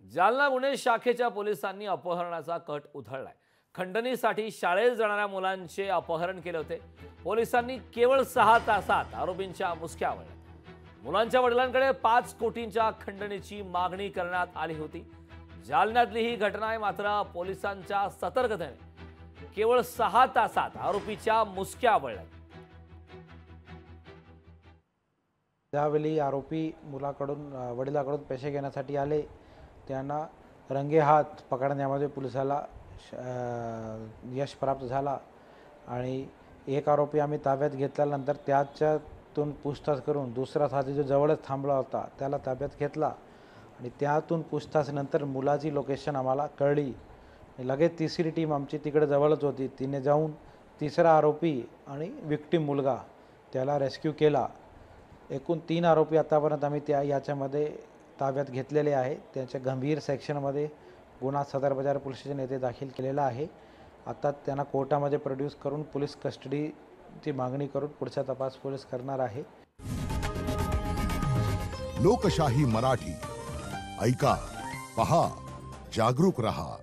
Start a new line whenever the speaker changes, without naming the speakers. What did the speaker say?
जालना गुन्हे शाखेच्या पोलिसांनी अपहरणाचा कट उधळलाय। खंडणीसाठी शाळेत जाणाऱ्या मुलांचे अपहरण केले होते। पोलिसांनी केवळ 6 तासात आरोपींच्या मुसक्या आवळल्या। मुलांच्या वडिलांकडे 5 कोटींच्या खंडणीची मागणी करण्यात आली होती। जालन्यातली ही घटना आहे, मात्र पोलिसांच्या सतर्कतेने केवळ 6 तासात आरोपीच्या मुसक्या आवळल्या।
त्यावेळी आरोपी मुलाकडून वडिलाकडून पैसे घेण्यासाठी आले। त्यांना रंगेहात पकडण्यामध्ये पोलिसाला यश प्राप्त झाला आणि एक आरोपी आम्ही ताब्यात घेतल्यानंतर त्याच्यातून पूछताछ करून दुसरा साथी जो जवळच थांबला होता त्याला ताब्यात घेतला आणि त्यातून पूछताछनंतर मुलाची लोकेशन आम्हाला कळली। लगेच तिसरी टीम आमची तिकडे जवळच होती। तिने जाऊन तिसरा आरोपी आणि विक्टिम मुलगा त्याला रेस्क्यू केला। एकूण 3 आरोपी आतापर्यंत आम्ही याच्यामध्ये ताब्यात घेतलेले आहे। त्यांच्या गंभीर सेक्शनमध्ये गुन्हा सदर बाजार पोलीस स्टेशन येथे दाखल केलेला आहे। आता त्यांना कोर्टामध्ये प्रोड्यूस करून पोलीस कस्टडीची मागणी करून पुढचा तपास पोलीस करणार आहे।
लोकशाही मराठी ऐका, पहा, जागरूक रहा।